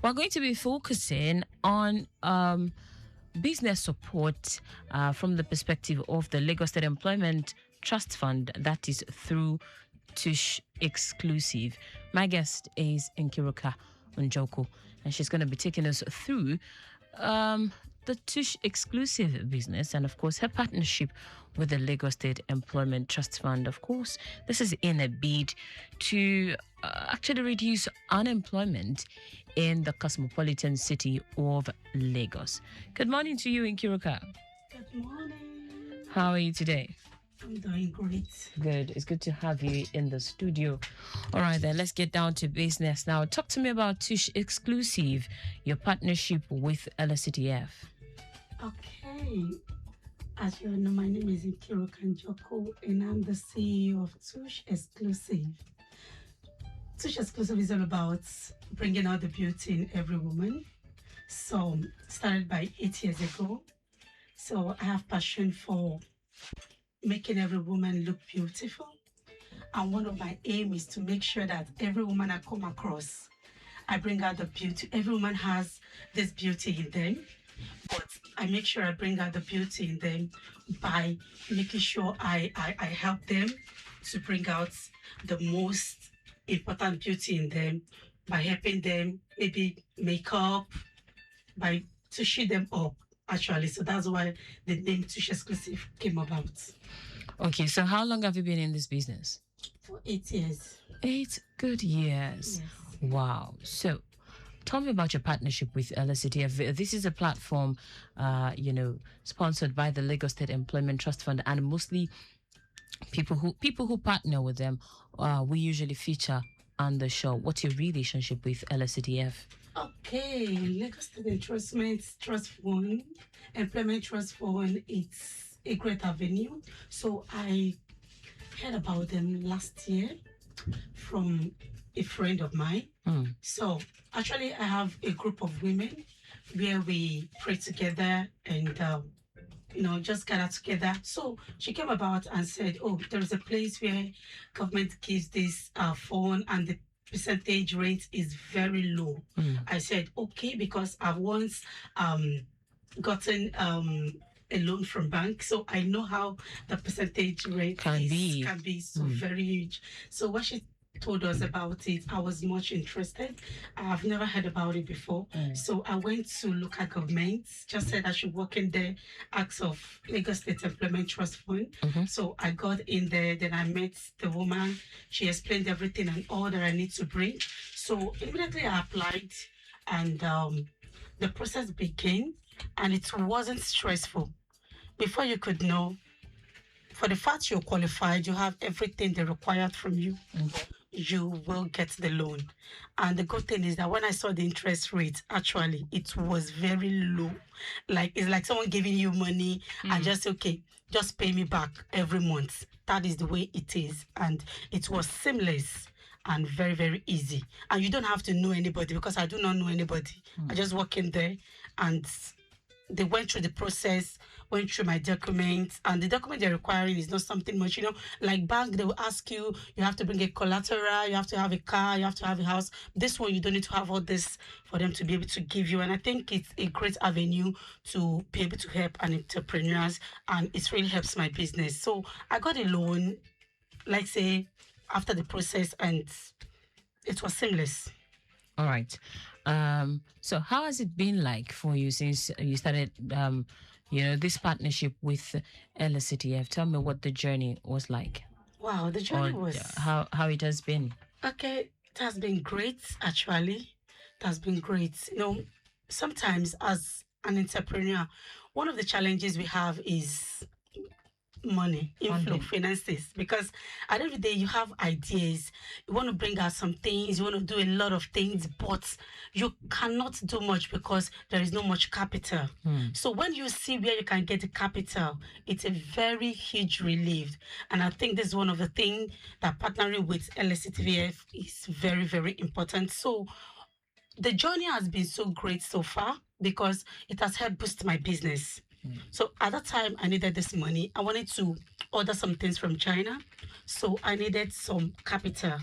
We're going to be focusing on business support from the perspective of the Lagos State Employment Trust Fund, that is through Tush Exclusive. My guest is Nkiruka Njoko, and she's going to be taking us through the Tush Exclusive business and, of course, her partnership with the Lagos State Employment Trust Fund. Of course, this is in a bid to actually reduce unemployment in the cosmopolitan city of Lagos. Good morning to you, Nkiruka. Good morning. How are you today? I'm doing great. Good. It's good to have you in the studio. All right, then let's get down to business now. Talk to me about Tush Exclusive, your partnership with LSCTF. Okay. As you know, my name is Nkiruka Njoko, and I'm the CEO of Tush Exclusive. Tush Exclusive is all about bringing out the beauty in every woman. So, started by 8 years ago. So, I have passion for making every woman look beautiful. And one of my aim is to make sure that every woman I come across, I bring out the beauty. Every woman has this beauty in them, but I make sure I bring out the beauty in them by making sure I help them to bring out the most important beauty in them by helping them maybe make up, by touching them up, actually. So that's why the name Tush Exclusive came about. Okay, so how long have you been in this business? For 8 years. 8 good years. Yes. Wow. So tell me about your partnership with LSCTF. This is a platform, sponsored by the Lagos State Employment Trust Fund, and mostly people who partner with them, we usually feature on the show. What's your relationship with LSCTF? Okay, Lagos State Employment Trust Fund, it's a great avenue. So I heard about them last year from a friend of mine. So actually I have a group of women where we pray together and just gather together. So she came about and said, oh, there's a place where government gives this phone and the percentage rate is very low. I said, okay, because I've once gotten a loan from bank, so I know how the percentage rate can be so very huge. So what she told us about it, I was much interested. I have never heard about it before. So I went to local government, just said I should work in the acts of Lagos State Employment Trust Fund. So I got in there, then I met the woman. She explained everything and all that I need to bring. So immediately I applied, and the process began, and it wasn't stressful. Before you could know, for the fact you're qualified, you have everything they required from you, you will get the loan. And the good thing is that when I saw the interest rate, actually, it was very low. It's like someone giving you money and just pay me back every month. That is the way it is. And it was seamless and very, very easy. And you don't have to know anybody, because I do not know anybody. I just walk in there, and they went through the process, went through my documents, and the document they're requiring is not something much, like bank, they will ask you have to bring a collateral, you have to have a car, you have to have a house. This one, you don't need to have all this for them to be able to give you. And I think it's a great avenue to be able to help an entrepreneurs, and it really helps my business. So I got a loan, say, after the process, and it was seamless. All right. So how has it been like for you since you started, this partnership with LSCTF? Tell me what the journey was like. Wow, the journey was... How it has been. Okay, it has been great, actually. It has been great. Sometimes as an entrepreneur, one of the challenges we have is money, inflow, finances, because at the end of the day, you have ideas, you want to bring out some things, you want to do a lot of things, but you cannot do much because there is no much capital. So when you see where you can get the capital, it's a very huge relief. And I think this is one of the things that partnering with LSCTF is very, very important. So the journey has been so great so far, because it has helped boost my business. So at that time, I needed this money. I wanted to order some things from China. So I needed some capital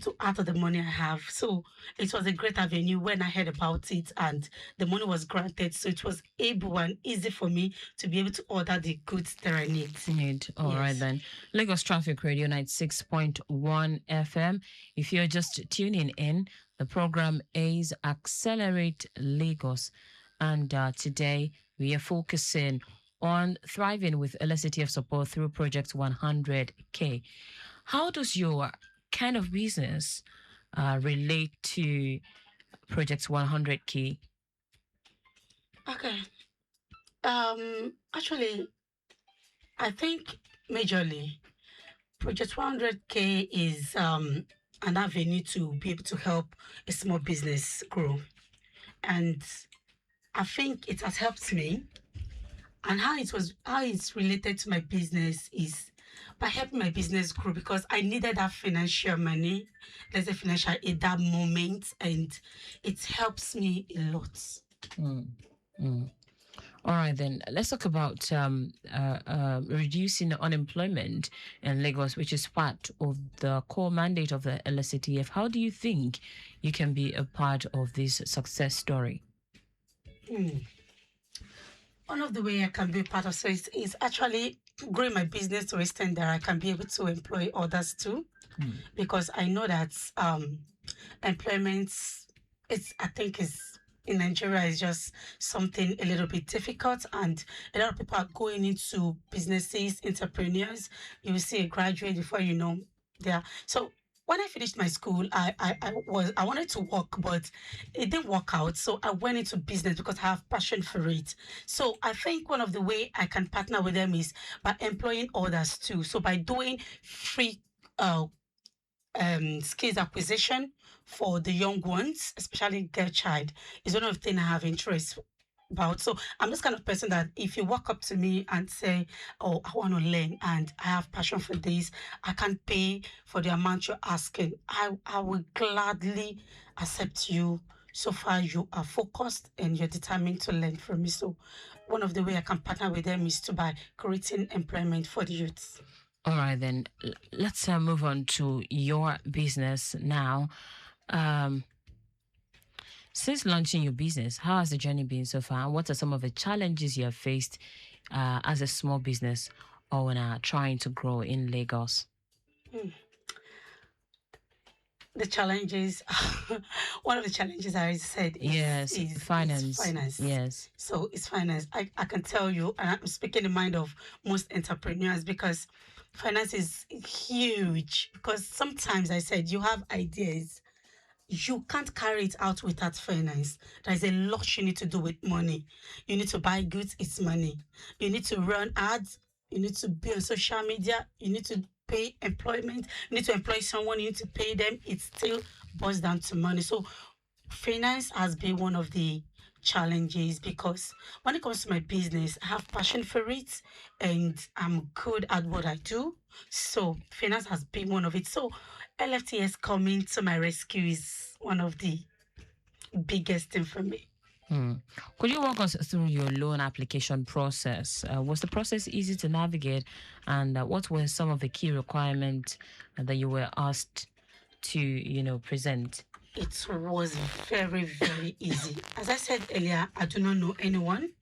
to add to the money I have. So it was a great avenue when I heard about it and the money was granted. So it was able and easy for me to be able to order the goods that I need. All right Yes. then. Lagos Traffic Radio 96.1 FM. If you're just tuning in, the program is Accelerate Lagos. And today we are focusing on thriving with elasticity of support through Project 100K. How does your kind of business relate to Project 100K? Okay. Actually, I think majorly Project 100K is an avenue to be able to help a small business grow. And I think it has helped me. And how it's related to my business is by helping my business grow because I needed that financial money, let's say financial at that moment, and it helps me a lot. Mm, mm. All right, then let's talk about reducing unemployment in Lagos, which is part of the core mandate of the LSCTF. How do you think you can be a part of this success story? One of the way I can be part of it is actually growing my business to a extent that I can be able to employ others too, because I know that employment I think is in Nigeria is just something a little bit difficult, and a lot of people are going into businesses, entrepreneurs. You will see a graduate before you know there. So when I finished my school, I wanted to work, but it didn't work out. So I went into business because I have passion for it. So I think one of the way I can partner with them is by employing others too. So by doing free uh, skills acquisition for the young ones, especially girl child, is one of the things I have interest about. So I'm this kind of person that if you walk up to me and say, "Oh, I want to learn and I have passion for this, I can pay for the amount you're asking," I will gladly accept you. So far, you are focused and you're determined to learn from me. So, one of the way I can partner with them is to by creating employment for the youths. All right, then let's move on to your business now. Um, since launching your business, how has the journey been so far? What are some of the challenges you have faced as a small business owner trying to grow in Lagos? Hmm. The challenges, one of the challenges I said is finance. finance. Yes. So it's finance. I can tell you, and I'm speaking the mind of most entrepreneurs because finance is huge. Because sometimes I said you have ideas, you can't carry it out without finance. There's a lot you need to do with money. You need to buy goods, it's money. You need to run ads, you need to be on social media, you need to pay employment, you need to employ someone, you need to pay them. It still boils down to money. So finance has been one of the challenges because when it comes to my business, I have passion for it and I'm good at what I do. So finance has been one of it. So LFTS coming to my rescue is one of the biggest thing for me. Could you walk us through your loan application process? Was the process easy to navigate? And what were some of the key requirements that you were asked to, present? It was very, very easy. As I said earlier, I do not know anyone.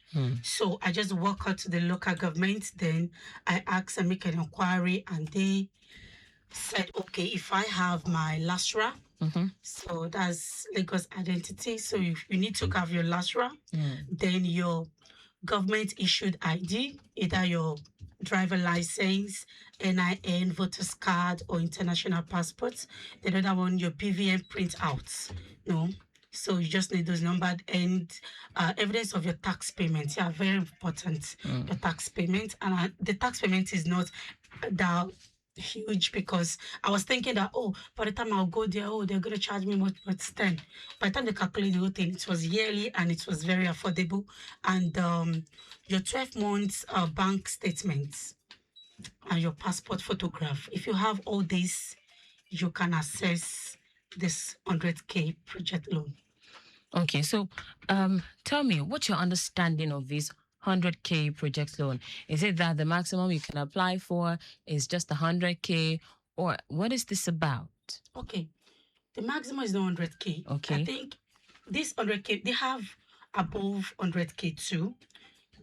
So I just walk out to the local government, then I ask and make an inquiry, and they said, okay, if I have my LASRA, so that's Lagos identity. So if you need to have your LASRA, then your government issued ID, either your driver license, NIN, voter's card, or international passports. The other one, your BVN printouts. No. So you just need those numbered and evidence of your tax payment. Yeah, very important. Your tax payment. And the tax payment is not that huge because I was thinking that, oh, by the time I'll go there, oh, they're going to charge me much, but then by the time they calculate the whole thing, it was yearly and it was very affordable. And your 12 months bank statements and your passport photograph, if you have all this, you can access this 100K project loan. Okay, so tell me, what's your understanding of this 100K project loan. Is it that the maximum you can apply for is just 100K, or what is this about? Okay, the maximum is not 100K. Okay. I think this 100K, they have above 100K too.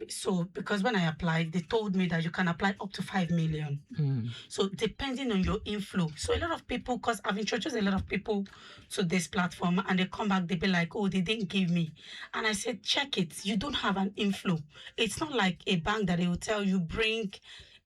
So because when I applied, they told me that you can apply up to 5 million. So depending on your inflow. So a lot of people, because I've introduced a lot of people to this platform, and they come back, they be like, oh, they didn't give me. And I said, check it. You don't have an inflow. It's not like a bank that they will tell you bring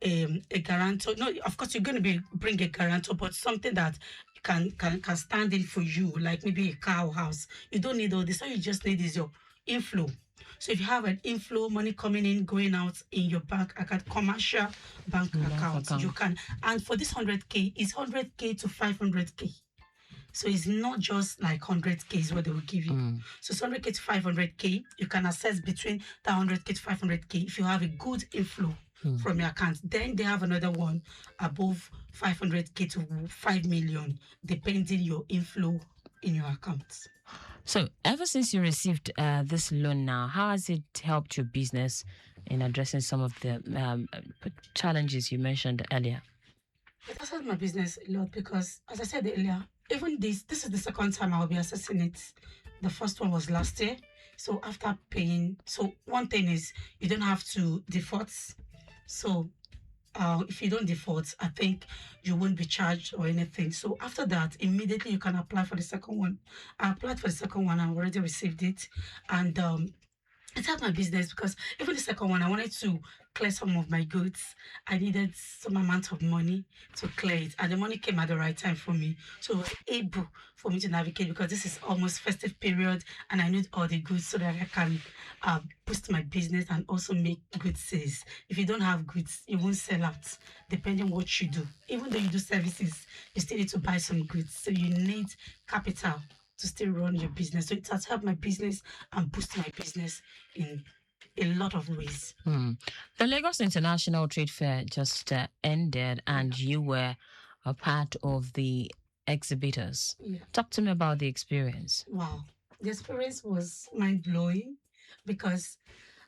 a guarantor. No, of course you're going to bring a guarantor, but something that can stand in for you, like maybe a car or house. You don't need all this. All you just need is your inflow. So if you have an inflow, money coming in, going out in your bank account, commercial bank account, you can. And for this 100K, it's 100K to 500K. So it's not just like 100K is what they will give you. So it's 100K to 500K. You can access between that 100K to 500K if you have a good inflow from your account. Then they have another one above 500K to 5 million, depending your inflow in your account. So ever since you received this loan now, how has it helped your business in addressing some of the challenges you mentioned earlier? It has helped my business a lot because, as I said earlier, even this is the second time I'll be assessing it. The first one was last year. So after paying, so one thing is you don't have to default. So if you don't default, I think you won't be charged or anything. So after that, immediately you can apply for the second one. I applied for the second one. I already received it. And it helped my business because even the second one, I wanted to clear some of my goods. I needed some amount of money to clear it. And the money came at the right time for me. So it was able for me to navigate because this is almost festive period and I need all the goods so that I can boost my business and also make good sales. If you don't have goods, you won't sell out, depending on what you do. Even though you do services, you still need to buy some goods. So you need capital to still run your business. So it has helped my business and boost my business in a lot of ways. The Lagos International Trade Fair just ended and you were a part of the exhibitors. Talk to me about the experience. Wow. The experience was mind-blowing because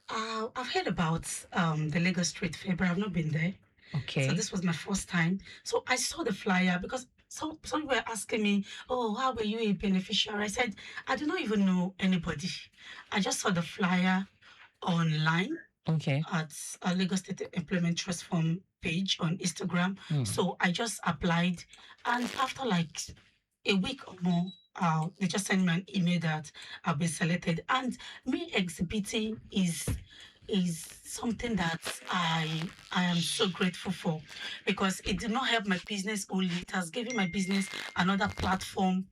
I've heard about the Lagos Trade Fair, but I've not been there. Okay. So this was my first time. So I saw the flyer because some were asking me, oh, how were you a beneficiary? I said, I do not even know anybody. I just saw the flyer online at Lagos State Employment Trust Fund page on Instagram. So I just applied. And after like a week or more, they just sent me an email that I've been selected. And me exhibiting is something that I am so grateful for because it did not help my business only. It has given my business another platform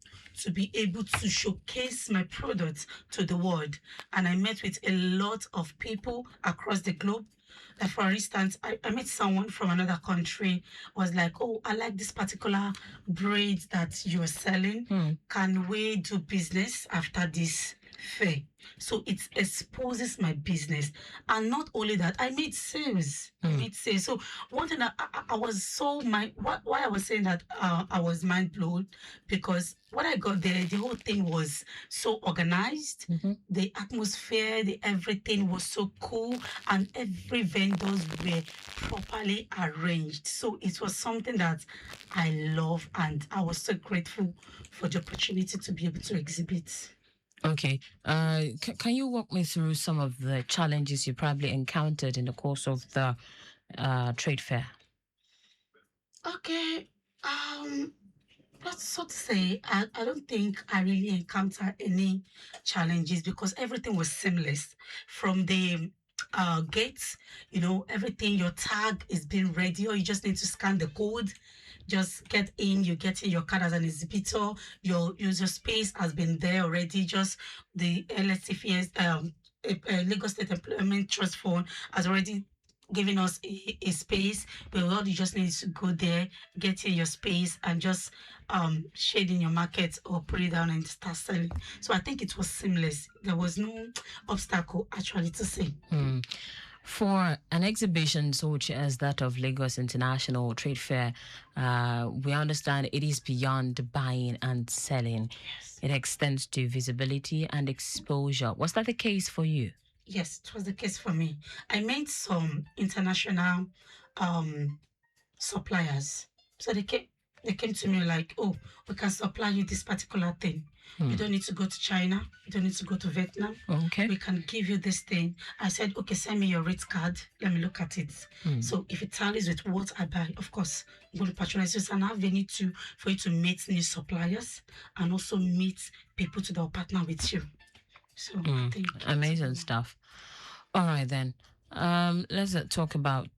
to be able to showcase my products to the world. And I met with a lot of people across the globe. Like for instance, I met someone from another country, was like, oh, I like this particular braid that you're selling. Can we do business after this fair? So it exposes my business. And not only that, I made sales. So one thing that I was so why I was saying that I was mind blown because when I got there, the whole thing was so organized. The atmosphere, everything was so cool, and every vendors were properly arranged. So it was something that I love, and I was so grateful for the opportunity to be able to exhibit. Okay. Can you walk me through some of the challenges you probably encountered in the course of the trade fair? Okay. That's so to say, I don't think I really encountered any challenges because everything was seamless. From the gates, everything, your tag is being ready, or you just need to scan the code. Just get in, you get in your card as an exhibitor, your user space has been there already, just the LSTFS, Lagos State Employment Trust Fund has already giving us a space where all you just need to go there, get in your space and just shade in your market or put it down and start selling. So I think it was seamless. There was no obstacle actually to say. For an exhibition such as that of Lagos International Trade Fair, we understand it is beyond buying and selling. Yes. It extends to visibility and exposure. Was that the case for you? Yes, it was the case for me. I met some international um suppliers. So they came to me like, oh, we can supply you this particular thing. You don't need to go to China. You don't need to go to Vietnam. Okay. We can give you this thing. I said, okay, send me your rate card. Let me look at it. So if it tallies with what I buy, of course, I'm going to patronize you. And I have a need to for you to meet new suppliers and also meet people to partner with you. So I think amazing stuff. All right then. Let's talk about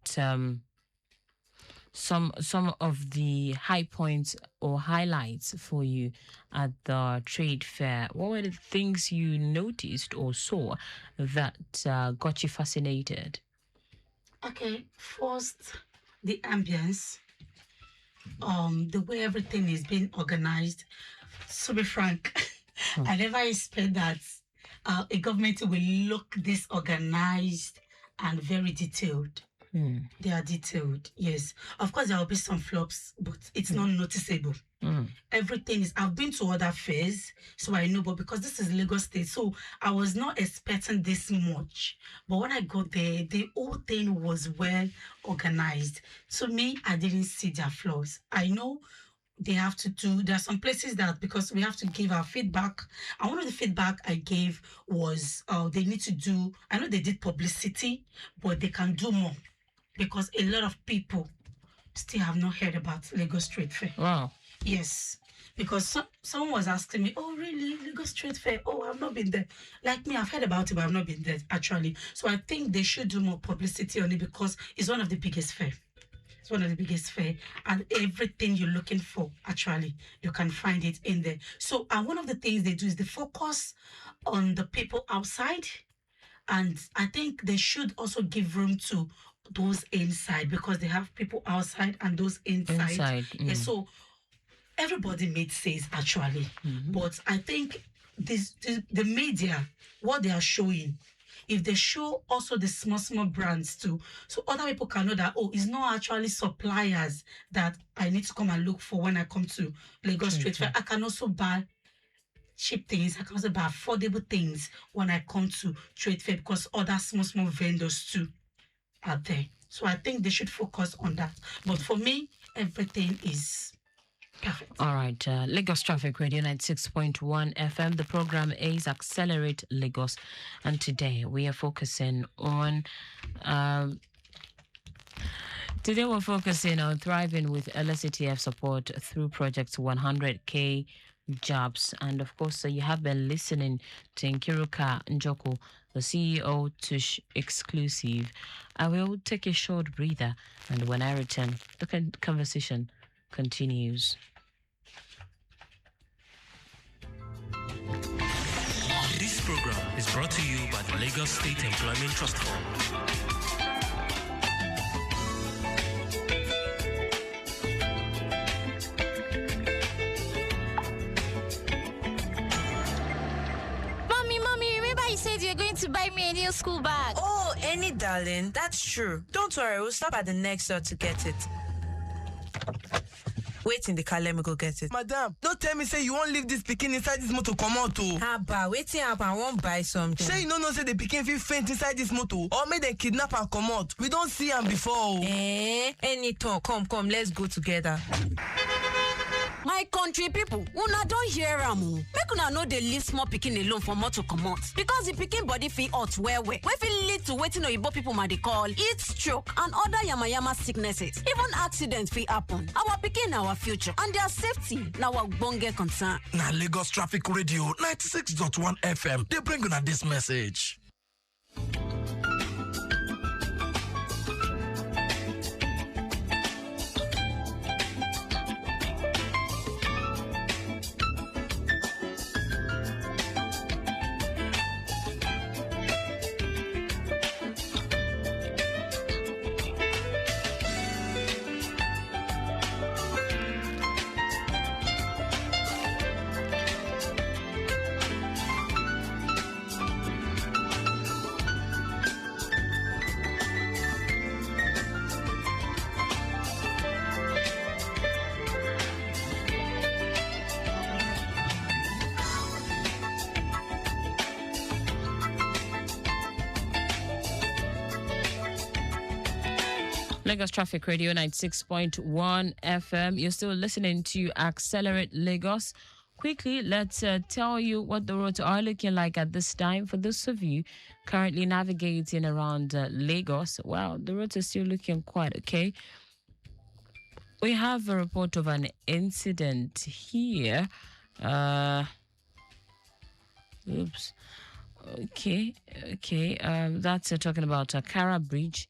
some of the high points or highlights for you at the trade fair. What were the things you noticed or saw that got you fascinated? Okay, first, the ambience, the way everything is being organized. To be frank, I never expect that a government will look this organized and very detailed. They are detailed, yes. Of course, there will be some flops, but it's not noticeable. Everything is, I've been to other fairs, so I know, but because this is Lagos State, so I was not expecting this much. But when I got there, the whole thing was well organized. To me, I didn't see their flaws. I know they have to do, there are some places that, because we have to give our feedback, and one of the feedback I gave was they need to do, I know they did publicity, but they can do more, because a lot of people still have not heard about Lagos Trade Fair. Wow. Yes, because someone was asking me, oh, really, Lagos Trade Fair? Oh, I've not been there. Like me, I've heard about it, but I've not been there, actually. So I think they should do more publicity on it, because it's one of the biggest fair. It's one of the biggest fair, and everything you're looking for, actually, you can find it in there. So, and one of the things they do is they focus on the people outside, and I think they should also give room to those inside, because they have people outside and those inside. Yeah, so everybody made sense, actually. But I think the media, what they are showing, if they show also the small brands too, so other people can know that, oh, it's not actually suppliers that I need to come and look for when I come to Lagos Trade Fair. I can also buy cheap things. I can also buy affordable things when I come to Trade Fair, because other small vendors too are there. So I think they should focus on that. But for me, everything is perfect. All right. Lagos Traffic Radio 96.1 FM. The program is Accelerate Lagos. And today we are focusing on... Today we're focusing on thriving with LSETF support through Project 100K Jobs. And of course, you have been listening to Nkiruka Njoko, the CEO Tush Exclusive. I will take a short breather, and when I return, the conversation continues. This program is brought to you by the Lagos State Employment Trust Fund. To buy me a new school bag. Oh, Annie, darling, that's true. Don't worry, we'll stop at the next store to get it. Wait in the car, let me go get it. Madam, don't tell me say you won't leave this pikin inside this motor come out too. Haba, waiting up, I won't buy something. Say you no know say the pikin fit faint inside this motor or make them kidnap and come out. We don't see him before. Any talk, come, let's go together. My country people, una don't hear am o. Make una no dey leave small pikin alone for motor comot, because the pikin body fit hot well. Wey fit lead to wetin oyibo people ma dey call heat stroke and other yama sicknesses. Even accidents fit happen. Our pikin na our future, and their safety na our ogbonge concern. Na Lagos Traffic Radio 96.1 FM. They bring una this message. Lagos Traffic Radio 96.1 FM. You're still listening to Accelerate Lagos. Quickly, let's tell you what the roads are looking like at this time. For those of you currently navigating around Lagos, well, the roads are still looking quite okay. We have a report of an incident here. Oops. Okay. That's talking about Kara Bridge.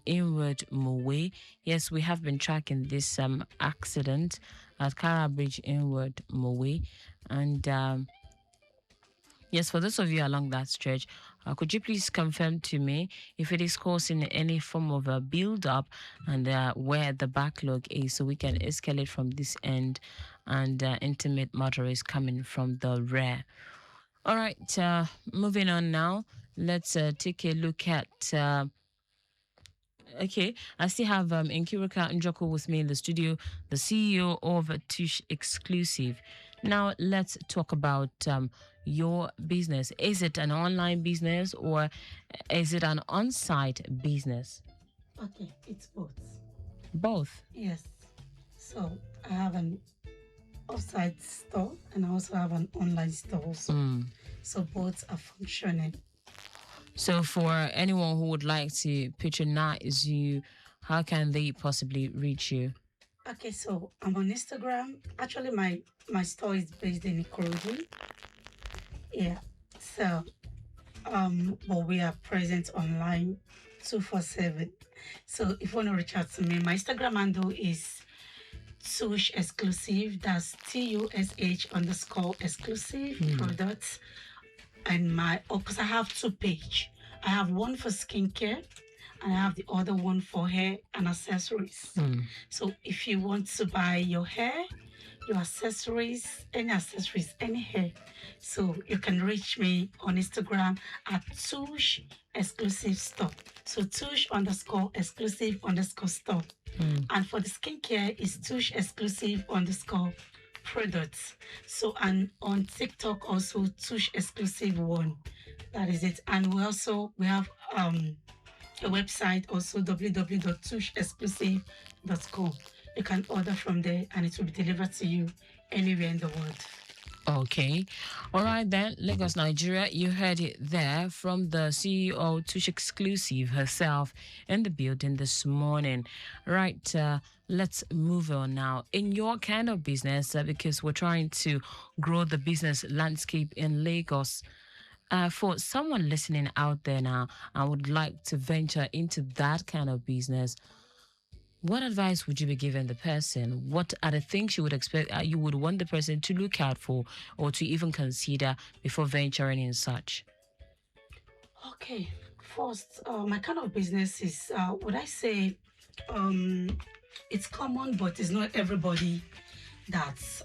Inward Mowe. Yes, we have been tracking this accident at Kara Bridge Inward Mowe. And yes, for those of you along that stretch, could you please confirm to me if it is causing any form of a build-up and where the backlog is, so we can escalate from this end and intimate motorists coming from the rear. All right, moving on now. Let's take a look at... Okay, I still have Nkirika Njoko with me in the studio, the CEO of Tush Exclusive. Now, let's talk about your business. Is it an online business or is it an on-site business? Okay, it's both. Both? Yes. So I have an off-site store and I also have an online store also. So both are functioning. So for anyone who would like to patronize you, how can they possibly reach you? Okay, so I'm on Instagram. Actually, my store is based in Ikorodu. Yeah. So, but we are present online 247. So if you want to reach out to me, my Instagram handle is Tush Exclusive. That's TUSH_exclusive products. And because I have 2 pages. I have one for skincare and I have the other one for hair and accessories. So if you want to buy your hair, your accessories, any hair, so you can reach me on Instagram at Tush Exclusive Store. So Tush_exclusive_store. And for the skincare is Tush Exclusive_products. So, and on TikTok also Tush Exclusive 1. That is it. And we have a website also, www.tushexclusive.com. You can order from there and it will be delivered to you anywhere in the world. Okay. All right then, Lagos, Nigeria. You heard it there from the CEO Tush Exclusive herself in the building this morning. Right, let's move on now. In your kind of business, because we're trying to grow the business landscape in Lagos, for someone listening out there now, I would like to venture into that kind of business. What advice would you be giving the person? What are the things you would expect, you would want the person to look out for or to even consider before venturing in such? Okay, first, my kind of business is, would I say, it's common, but it's not everybody that's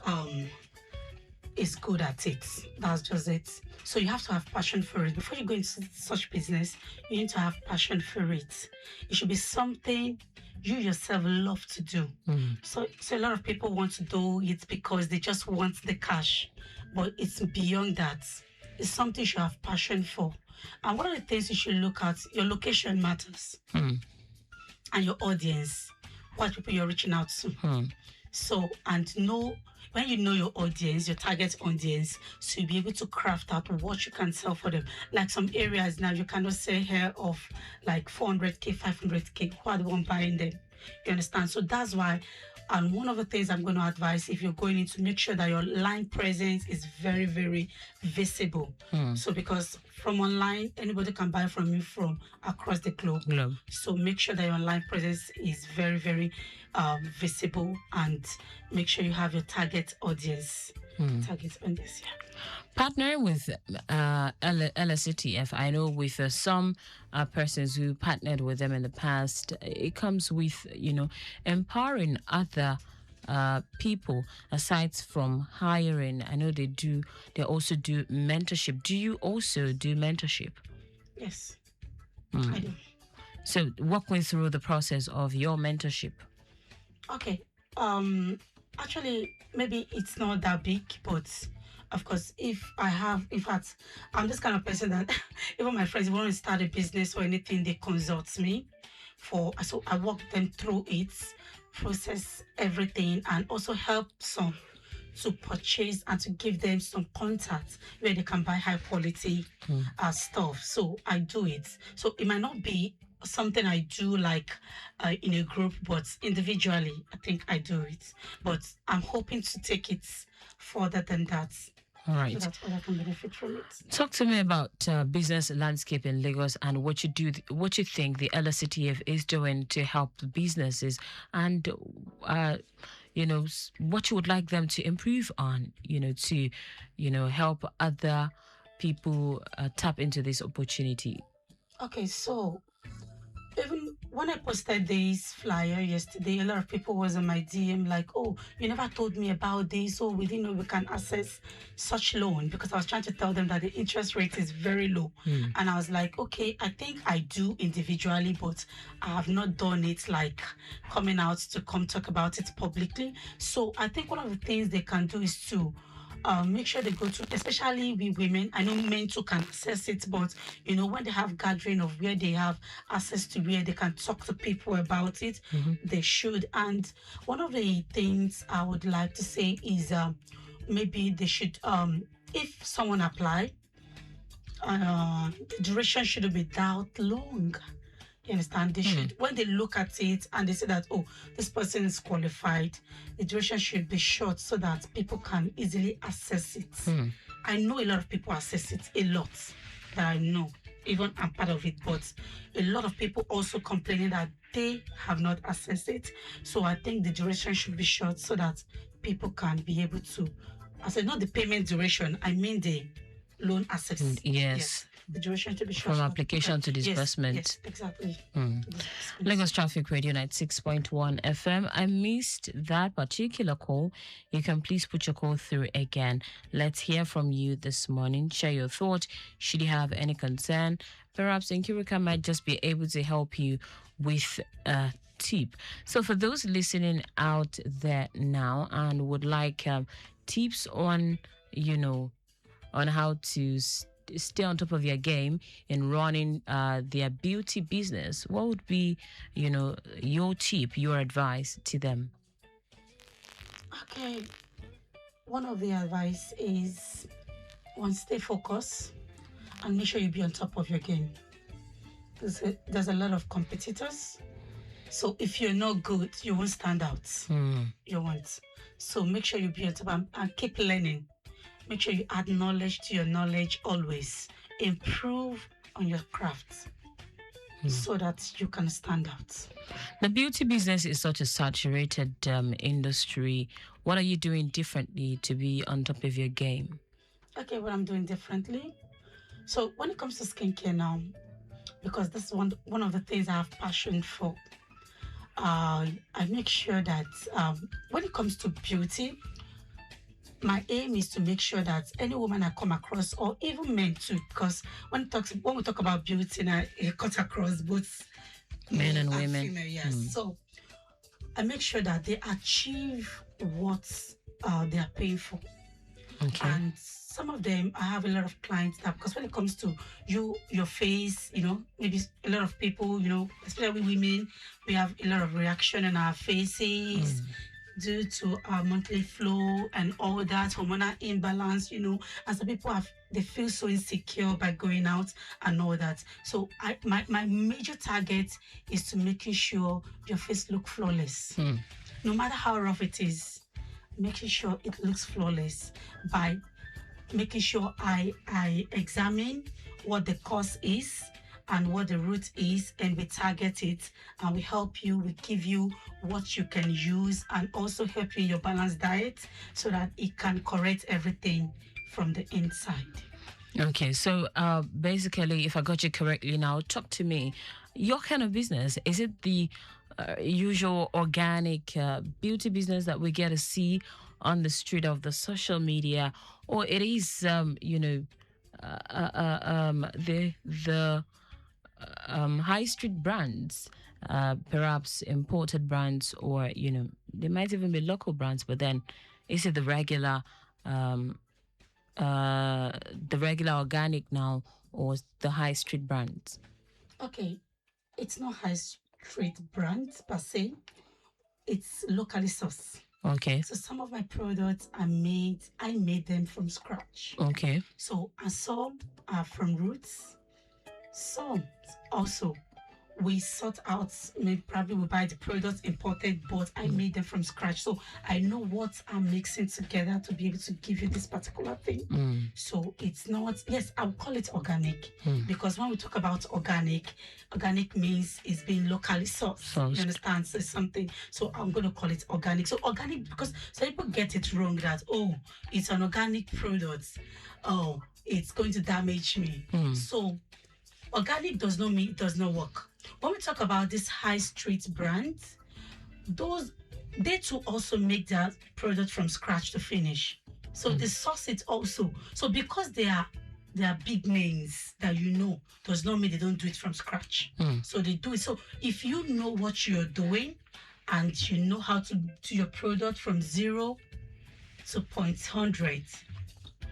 is good at it. That's just it. So you have to have passion for it. Before you go into such business, you need to have passion for it. It should be something you yourself love to do. So a lot of people want to do it because they just want the cash, but it's beyond that. It's something you should have passion for. And one of the things you should look at, your location matters, and your audience, what people you're reaching out to. So, and when you know your audience, your target audience, so you'll be able to craft out what you can sell for them. Like some areas now, you cannot sell hair of like 400K, 500K. Who are the one buying them? You understand? So that's why, and one of the things I'm going to advise, if you're going in, to make sure that your line presence is very, very visible. So because from online, anybody can buy from you from across the globe. So make sure that your online presence is very, very visible, and make sure you have your target audience. Partnering with LSCTF, I know with some persons who partnered with them in the past, it comes with, empowering other people aside from hiring. I know they also do mentorship. Do you also do mentorship? Yes, I do. So walk me through the process of your mentorship. Okay. Actually, maybe it's not that big, but of course, in fact, I'm this kind of person that even my friends want to start a business or anything, they consult me so I walk them through it, process everything, and also help some to purchase and to give them some contacts where they can buy high quality stuff. So I do it. So it might not be something I do like in a group, but individually, I think I do it. But I'm hoping to take it further than that. All right. So that others can benefit from it. Talk to me about business landscape in Lagos and what you do, what you think the LSCTF is doing to help the businesses, and what you would like them to improve on, to help other people tap into this opportunity. Okay, so even when I posted this flyer yesterday, a lot of people was on my DM like, oh, you never told me about this, or we didn't know we can access such loan, because I was trying to tell them that the interest rate is very low. And I was like, okay, I think I do individually, but I have not done it like coming out to come talk about it publicly. So I think one of the things they can do is to make sure they go to, especially we women. I know men too can access it, but when they have gathering of where they have access to where they can talk to people about it, they should. And one of the things I would like to say is maybe they should, if someone apply, the duration shouldn't be that long. You understand? They should, when they look at it and they say that, oh, this person is qualified, the duration should be short so that people can easily access it. I know a lot of people access it, a lot that I know. Even I'm part of it, but a lot of people also complaining that they have not accessed it. So I think the duration should be short so that people can be able to, I said not the payment duration, I mean the loan access. Yes. The duration to be short. From application to disbursement. Yes, exactly. Lagos Traffic Radio 96.1 FM. I missed that particular call. You can please put your call through again. Let's hear from you this morning. Share your thought. Should you have any concern, perhaps Nkirika might just be able to help you with a tip. So for those listening out there now and would like tips on, on how to stay on top of your game in running their beauty business, what would be, your tip, your advice to them? Okay. One of the advice is, one, stay focused and make sure you be on top of your game. There's a lot of competitors. So if you're not good, you won't stand out. You won't. So make sure you be on top and keep learning. Make sure you add knowledge to your knowledge always. Improve on your craft so that you can stand out. The beauty business is such a saturated industry. What are you doing differently to be on top of your game? Okay, what I'm doing differently. So when it comes to skincare now, because this is one of the things I have passion for, I make sure that when it comes to beauty, my aim is to make sure that any woman I come across, or even men too, because when we talk about beauty, now it cuts across both men and women. Female, yes. So I make sure that they achieve what they are paying for. Okay. And some of them, I have a lot of clients that, because when it comes to your face, maybe a lot of people, especially women, we have a lot of reaction on our faces. Due to our monthly flow and all that hormonal imbalance, and some people they feel so insecure by going out and all that. So my major target is to making sure your face look flawless. No matter how rough it is, making sure it looks flawless by making sure I examine what the cause is and what the root is, and we target it, and we help you, we give you what you can use, and also help you in your balanced diet so that it can correct everything from the inside. Okay, so basically, if I got you correctly now, talk to me. Your kind of business, is it the usual organic beauty business that we get to see on the street of the social media, or it is, the high street brands, perhaps imported brands, or they might even be local brands, but then is it the regular organic now, or the high street brands? Okay, it's not street brand per se. It's locally sourced. Okay. So some of my products I made them from scratch. Okay. So and some are from roots. Some also we sort out, maybe probably we buy the products imported, but I made them from scratch. So I know what I'm mixing together to be able to give you this particular thing. So it's not, yes, I'll call it organic because when we talk about organic means it's being locally sourced. You understand? So it's something, so I'm going to call it organic. So organic, because some people get it wrong that, oh, it's an organic product. Oh, it's going to damage me. So organic does not mean it does not work. When we talk about this high street brands, they too also make their product from scratch to finish. So they source it also. So because they are big names that you know, does not mean they don't do it from scratch. So they do it. So if you know what you're doing and you know how to do your product from 0 to 0.100,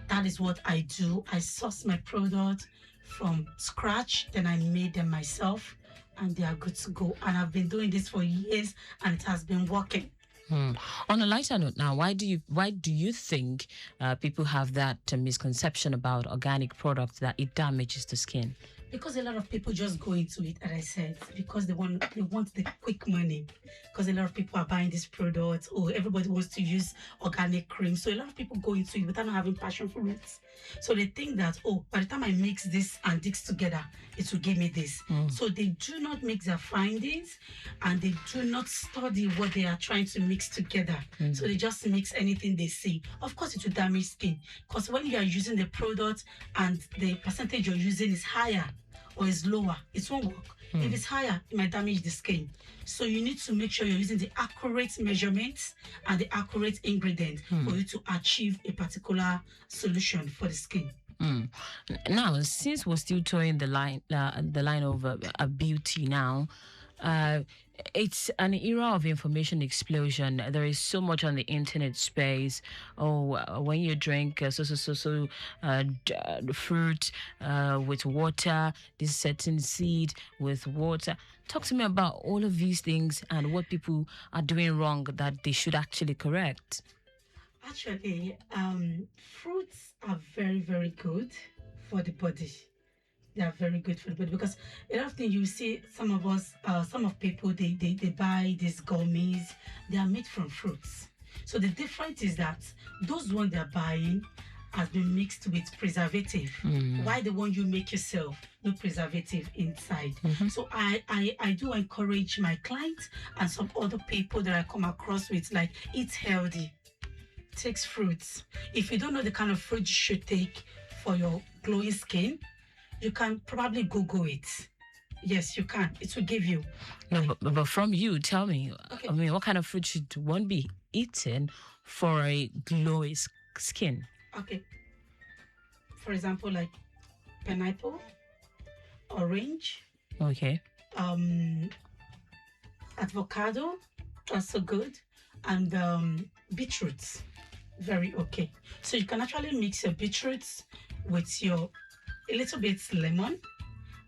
that is what I do. I source my product from scratch, then I made them myself, and they are good to go. And I've been doing this for years, and it has been working. On a lighter note now, why do you think people have that misconception about organic products that it damages the skin? Because a lot of people just go into it, as I said, because they want the quick money. Because a lot of people are buying this product, or everybody wants to use organic cream. So a lot of people go into it without not having passion for it. So they think that, oh, by the time I mix this and this together, it will give me this. So they do not make their findings, and they do not study what they are trying to mix together. So they just mix anything they see. Of course, it will damage skin. Because when you are using the product and the percentage you're using is higher or is lower, it won't work. If it's higher, it might damage the skin. So you need to make sure you're using the accurate measurements and the accurate ingredient for you to achieve a particular solution for the skin. Now, since we're still towing the line of beauty now, it's an era of information explosion. There is so much on the internet space. Oh, when you drink fruit with water, this certain seed with water. Talk to me about all of these things and what people are doing wrong that they should actually correct. Actually, fruits are very, very good for the body. They are very good for the body because a lot of things you see, some of people, they buy these gummies, they are made from fruits. So the difference is that those ones they're buying has been mixed with preservative. Why the one you make yourself, no preservative inside. So I do encourage my clients and some other people that I come across with, like, eat healthy, takes fruits. If you don't know the kind of fruit you should take for your glowing skin, you can probably Google it. Yes, you can. It will give you. No, but from you, tell me, Okay. I mean, what kind of fruit should one be eating for a glowy skin? Okay. For example, like pineapple, orange, Okay. avocado, also good, and beetroots, very okay. So you can actually mix your beetroots with a little bit lemon,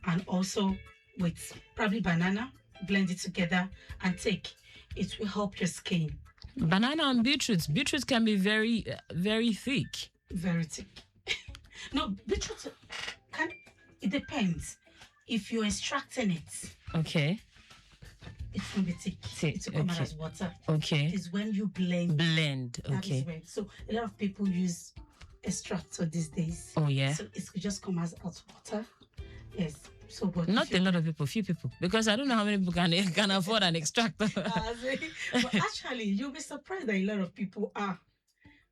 and also with probably banana, blend it together and take. It will help your skin. Banana and beetroots. Beetroots can be very, very thick. Very thick. No, beetroot it depends. If you're extracting it, Okay. it won't be thick. It will come out as water. Okay. It is when you blend. Blend. That is Okay. when. So a lot of people use extractor these days. Oh, yeah. So it could just come as water. Yes. So, but Not a lot of people, few people. Because I don't know how many people can afford an extractor. But actually, you'll be surprised that a lot of people are.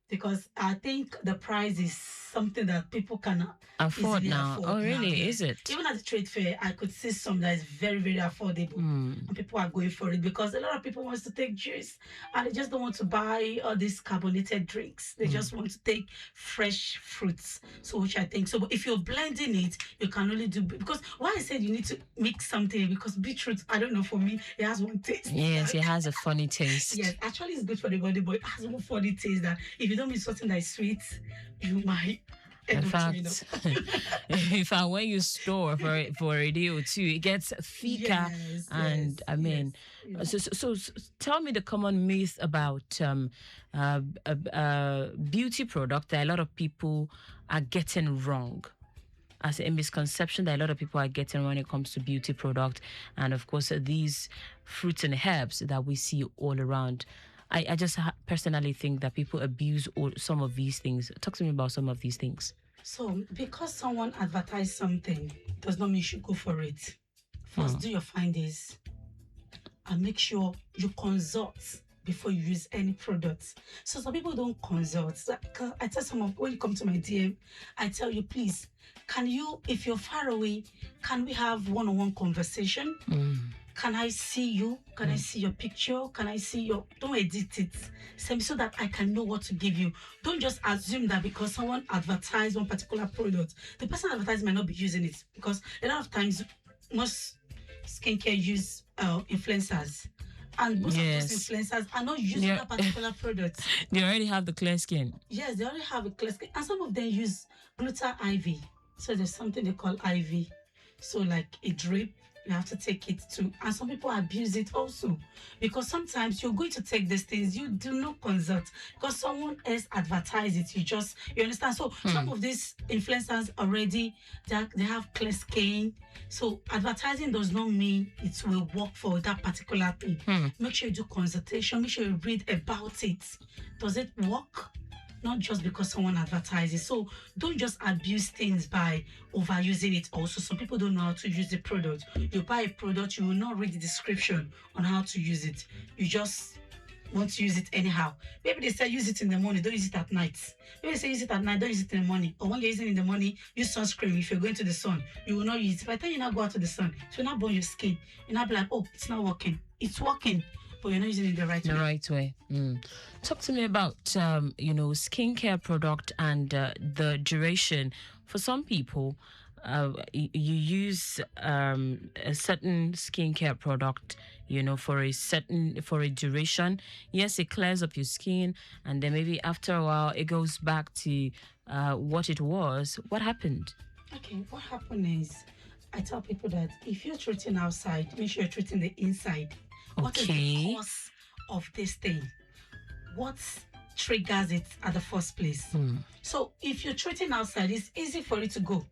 Because I think the price is something that people can Afford easily now. afford Oh, really? now, yeah. Is it? Even at the trade fair, I could see some that is very, very affordable. And people are going for it because a lot of people want to take juice and they just don't want to buy all these carbonated drinks. They just want to take fresh fruits. So, which I think, so but if you're blending it, you can only do, because why I said you need to mix something, because beetroot, I don't know, for me, it has one taste. Yes, it has a funny taste. Yes, actually it's good for the body, but it has one funny taste that if you don't mix something that is sweet, you might In fact, when you store for a day or two, it gets thicker. So tell me the common myth about beauty product that a lot of people are getting wrong. As a misconception that a lot of people are getting when it comes to beauty product, and of course these fruits and herbs that we see all around. I just personally think that people abuse some of these things. Talk to me about some of these things. So, because someone advertised something does not mean you should go for it. First, do your findings and make sure you consult before you use any products. So some people don't consult. Because I tell someone, when you come to my DM, I tell you, please, can you, if you're far away, can we have one-on-one conversation? Can I see you? Can I see your picture? Can I see your... Don't edit it. Send me so that I can know what to give you. Don't just assume that because someone advertised one particular product, the person advertised might not be using it. Because a lot of times, most skincare use influencers. And most of those influencers are not using that particular product. They already have the clear skin. Yes, they already have a clear skin. And some of them use gluta IV. So there's something they call IV. So like a drip, you have to take it to, and some people abuse it also, because sometimes you're going to take these things, you do not consult because someone else advertise it. You understand? So some of these influencers already, they have clear skin. So advertising does not mean it will work for that particular thing. Make sure you do consultation. Make sure you read about it. Does it work? Not just because someone advertises. So don't just abuse things by overusing it also. Some people don't know how to use the product. You buy a product, you will not read the description on how to use it. You just want to use it anyhow. Maybe they say use it in the morning, don't use it at night. Maybe they say use it at night, don't use it in the morning. Or when you're using it in the morning, use sunscreen. If you're going to the sun, you will not use it. By the time you not go out to the sun, it will not burn your skin. You'll not be like, oh, it's not working. It's working, but you're not using it the right way. The right way. Talk to me about, skincare product and the duration. For some people, you use a certain skincare product, for a duration. Yes, it clears up your skin, and then maybe after a while it goes back to what it was. What happened? Okay, what happened is I tell people that if you're treating outside, make sure you're treating the inside. What is the cause of this thing? What triggers it at the first place? So if you're treating outside, it's easy for it to go.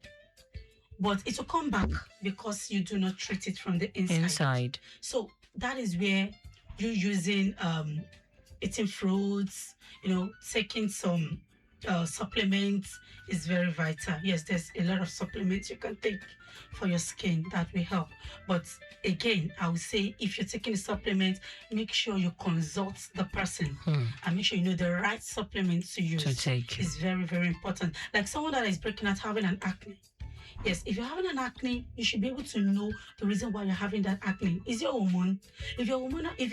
But it will come back because you do not treat it from the inside. So that is where you're using eating fruits, taking some supplements is very vital. Yes, there's a lot of supplements you can take for your skin that will help. But again, I would say if you're taking a supplement, make sure you consult the person and make sure you know the right supplement to use. To take. It's very, very important. Like someone that is breaking out having an acne. Yes, if you're having an acne, you should be able to know the reason why you're having that acne. Is your hormone? If you're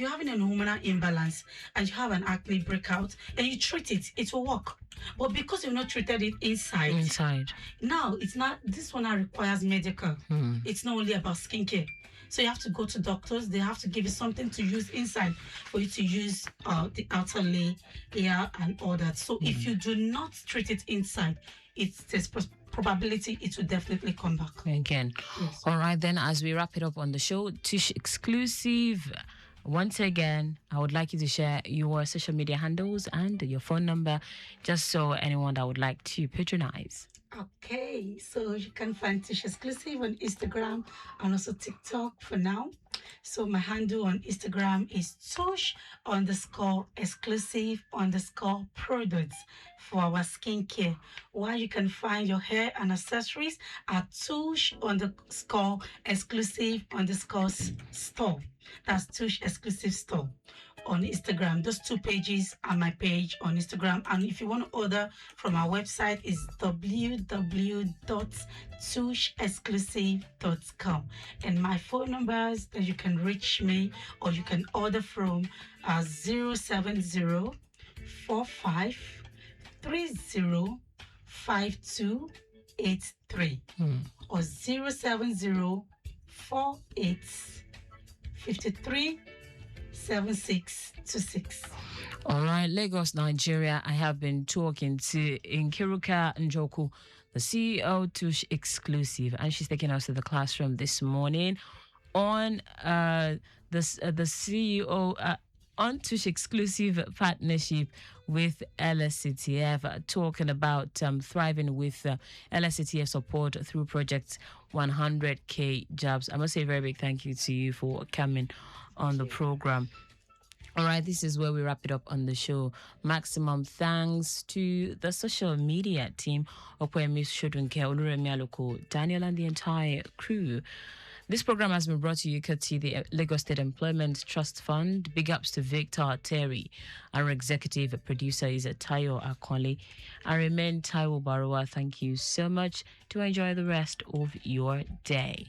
having an hormonal imbalance and you have an acne breakout and you treat it, it will work. But because you've not treated it inside, now it's not. This one now requires medical. It's not only about skincare. So you have to go to doctors. They have to give you something to use inside for you to use the outer layer and all that. So if you do not treat it inside, there's probability it will definitely come back again. Yes. All right, then, as we wrap it up on the show, Tish exclusive. Once again, I would like you to share your social media handles and your phone number, just so anyone that would like to patronize. Okay, so you can find Tish Exclusive on Instagram and also TikTok for now. So my handle on Instagram is Tush_exclusive_products for our skincare. While you can find your hair and accessories at Tush_exclusive_store. That's Tush Exclusive Store on Instagram. Those two pages are my page on Instagram. And if you want to order from our website, it's www.tushexclusive.com. And my phone numbers that you can reach me or you can order from are 070-4530-5283 or 070-4853-7626. All right, Lagos, Nigeria. I have been talking to Nkiruka Njoku, the CEO Tush Exclusive, and she's taking us to the classroom this morning on the CEO on Tush Exclusive partnership with LSCTF, talking about thriving with LSCTF support through Project 100K Jobs. I must say a very big thank you to you for coming on the program. All right, this is where we wrap it up on the show. Maximum thanks to the social media team, Okwemi Shodunke, Oluremi Aloko, Daniel, and the entire crew. This program has been brought to you courtesy the Lagos State Employment Trust Fund. Big ups to Victor Terry. Our executive producer is Tayo Akoli. I remain Taiwo Baruwa. Thank you so much. To enjoy the rest of your day.